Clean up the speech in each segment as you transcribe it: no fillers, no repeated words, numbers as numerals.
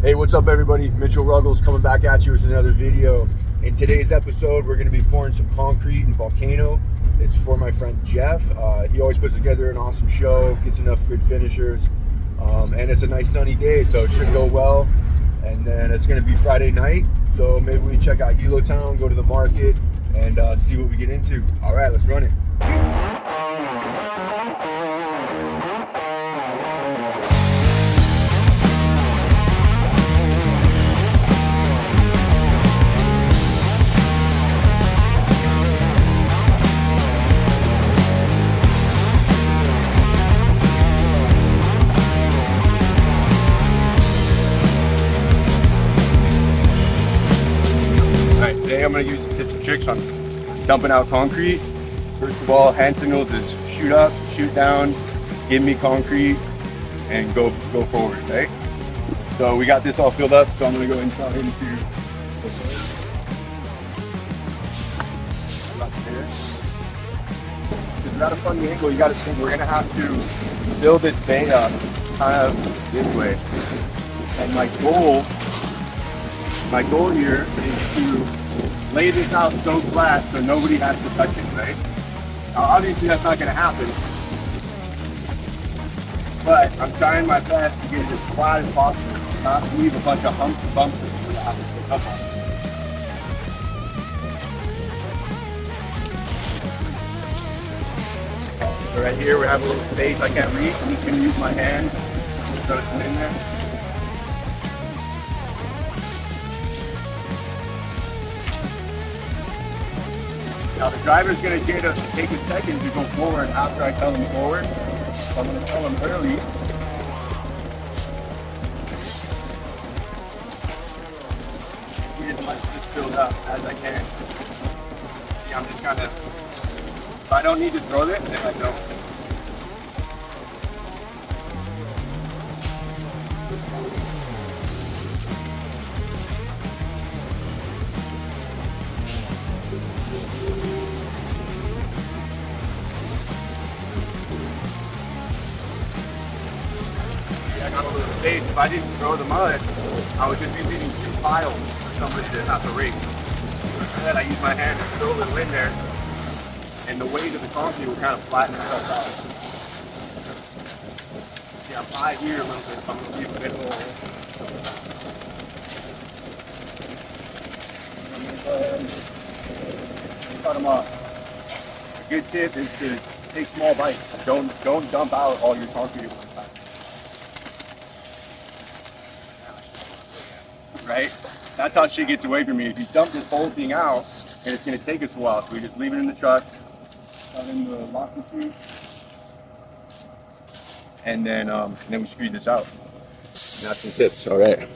Hey, what's up everybody? Mitchell Ruggles coming back at you with another video. In today's episode, we're going to be pouring some concrete in Volcano. It's for my friend Jeff. He always puts together an awesome show, gets enough good finishers, and it's a nice sunny day, so it should go well. And then it's going to be Friday night, so maybe we check out Hilo Town, go to the market, and see what we get into. All right, let's run it. Today I'm going to use tips and tricks on dumping out concrete. First of all, hand signals is shoot up, shoot down, give me concrete, and go forward, right? So we got this all filled up, so I'm going to go inside into the Because we're at a funny angle, you got to think we're going to have to fill this bay up kind of this way. And my goal here is to lay this out so flat so nobody has to touch it, right? Now obviously that's not going to happen, but I'm trying my best to get it as flat as possible, not to leave a bunch of humps and bumps that we're going to have to pick up on. So right here we have a little space I can't reach. I'm just going to use my hand to throw some in there. Now the driver's going to take a second to go forward after I tell him forward. So I'm going to tell him early. Get as much just filled up as I can. See, I'm just kind of, if I don't need to throw this, then I don't. I got a little space. If I didn't throw the mud, I would just be leaving two piles for somebody to have to rake. Instead, I use my hand to throw a little in there, and the weight of the concrete will kind of flatten itself out. See, I'm high here a little bit, so I'm going to leave a bit more. Cut them up. A good tip is to take small bites. Don't dump out all your concrete at one time. Right? That's how shit gets away from me. If you dump this whole thing out, and it's going to take us a while, so we just leave it in the truck, put in the locking chute, and then we screw this out. And that's some tips. All right.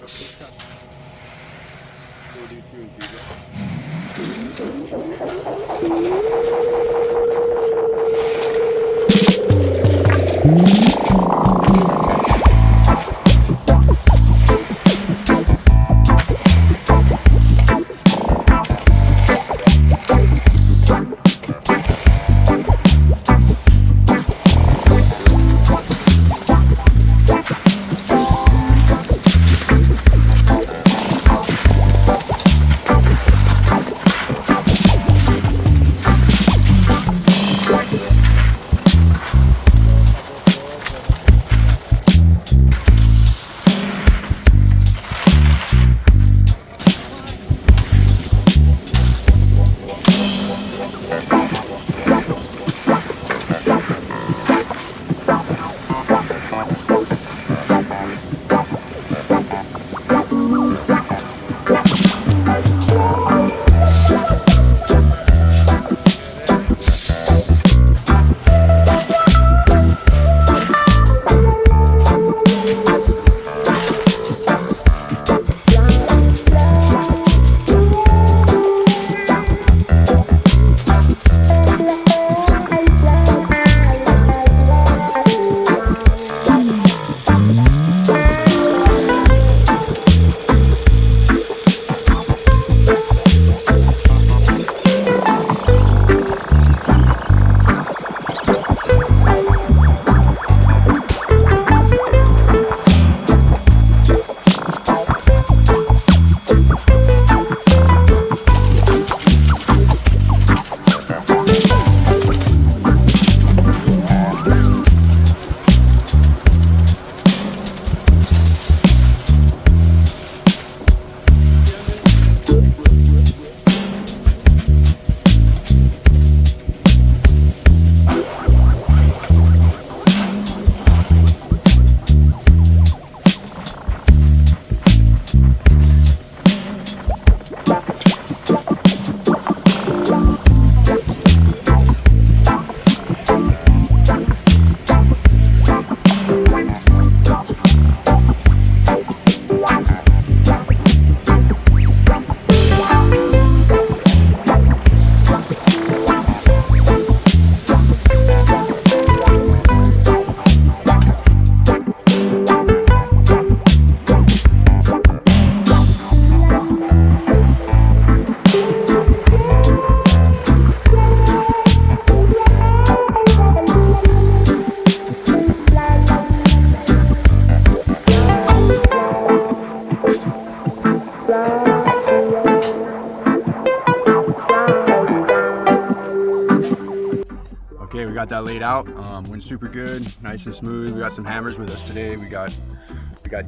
got that laid out. Went super good, nice and smooth. We got some hammers with us today. We got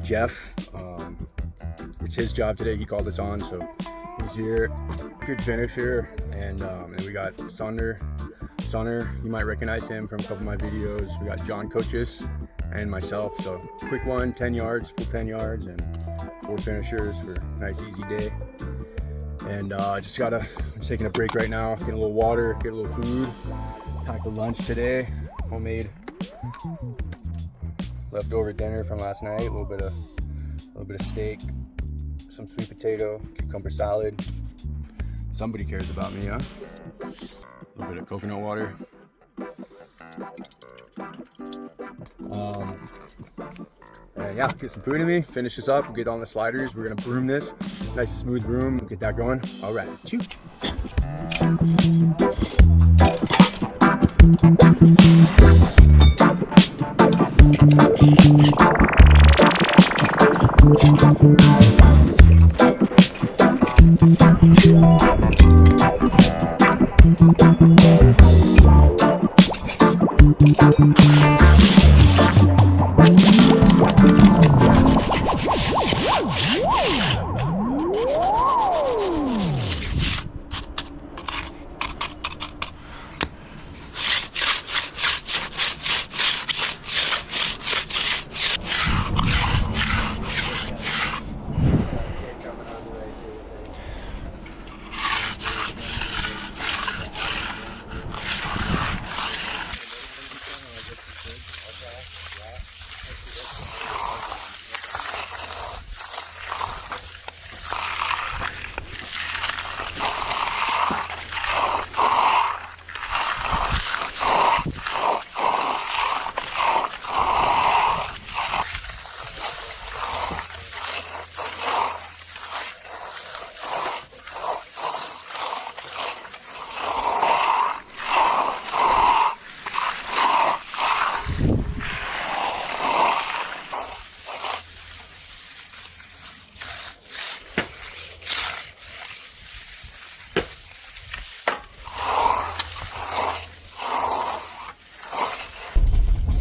Jeff. It's his job today. He called us on, so he's here. Good finisher. And we got Sonner. You might recognize him from a couple of my videos. We got John Coaches and myself. So quick one, 10 yards, full 10 yards, and 4 finishers for a nice easy day. And I'm taking a break right now, get a little water, get a little food. Packed a lunch today, homemade, leftover dinner from last night. A little bit of steak, some sweet potato, cucumber salad. Somebody cares about me, huh? A little bit of coconut water. And yeah, get some food in me, finish this up, get on the sliders. We're gonna broom this. Nice smooth broom, get that going. All right, chew.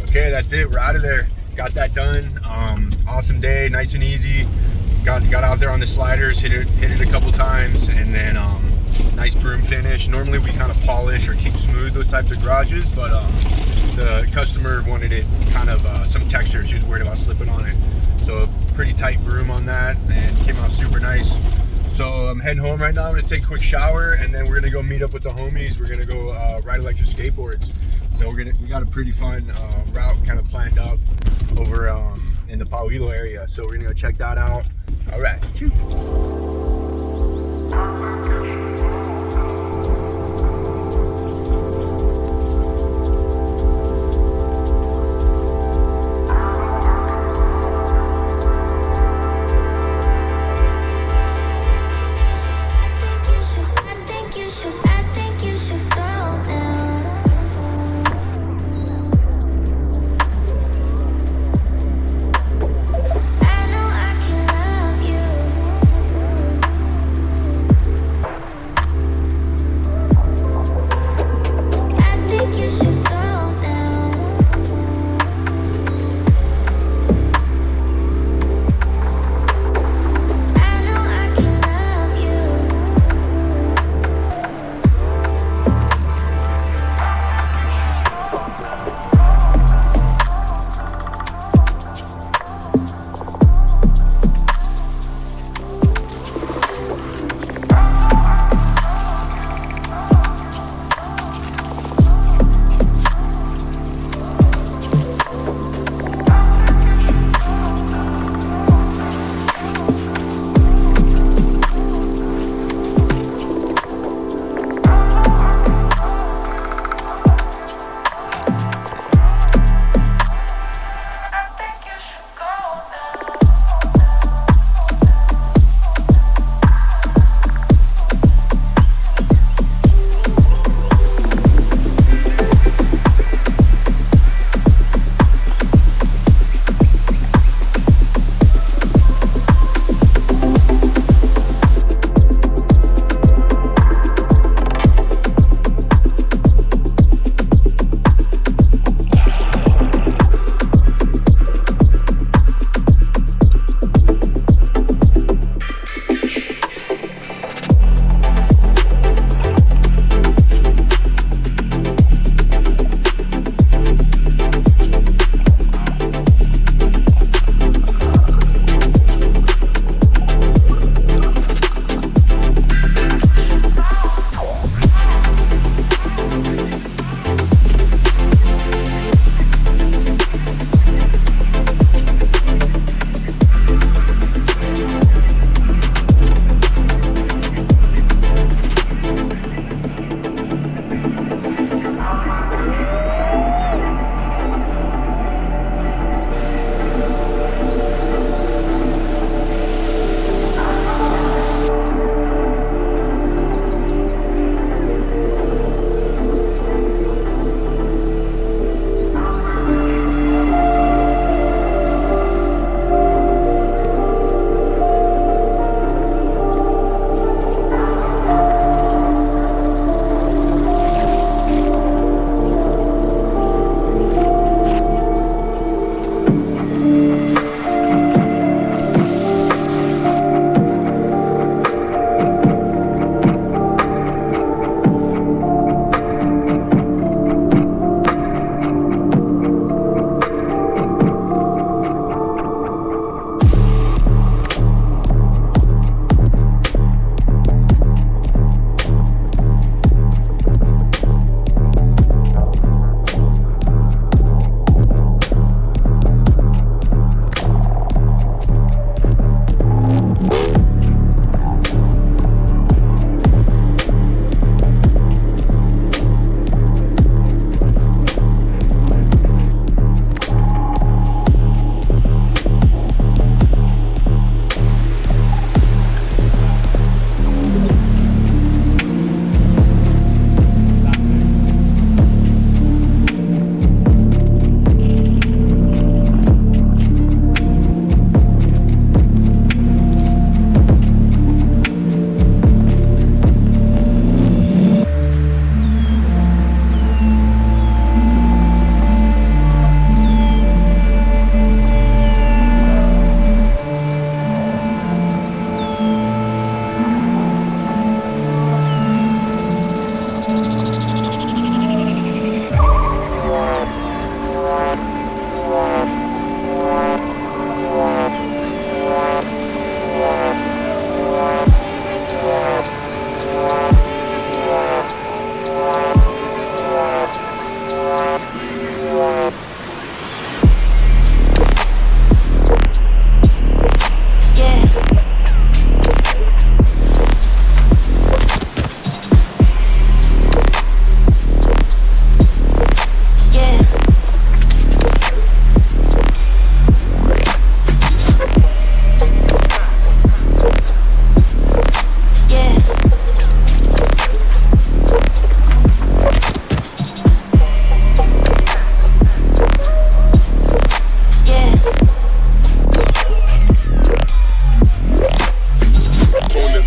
Okay, that's it. We're out of there. Got that done. Awesome day, nice and easy. Got out there on the sliders, hit it a couple times, and then nice broom finish. Normally we kind of polish or keep smooth those types of garages, but the customer wanted it kind of some texture. She was worried about slipping on it, so pretty tight broom on that, and came out super nice. So I'm heading home right now. I'm gonna take a quick shower, and then we're gonna go meet up with the homies. We're gonna go ride electric skateboards. So we got a pretty fun route kind of planned up over in the Pauhilo area. So we're gonna go check that out. All right. Choo.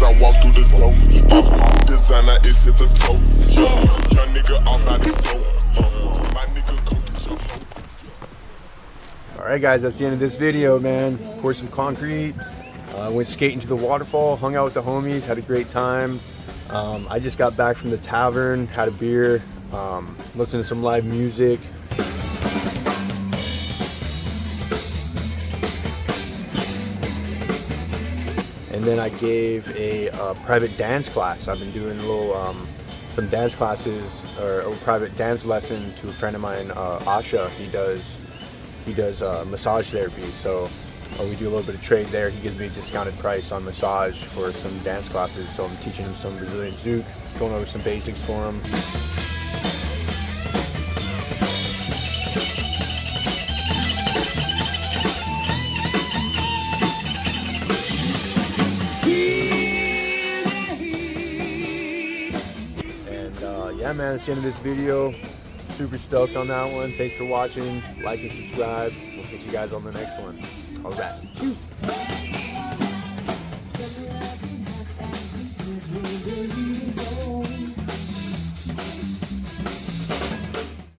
as I walk through the door. Designer is at the toe. Young nigga all about the dope. My nigga come get your hoe. Alright guys, that's the end of this video, man. Poured some concrete, went skating to the waterfall, hung out with the homies, had a great time. I just got back from the tavern, had a beer, listened to some live music. And then I gave a private dance class. I've been doing a little, some dance classes, or a private dance lesson to a friend of mine, Asha. He does massage therapy, so we do a little bit of trade there. He gives me a discounted price on massage for some dance classes, so I'm teaching him some Brazilian zouk, going over some basics for him. Yeah, man, that's the end of this video. Super stoked on that one. Thanks for watching. Like and subscribe. We'll catch you guys on the next one. All right.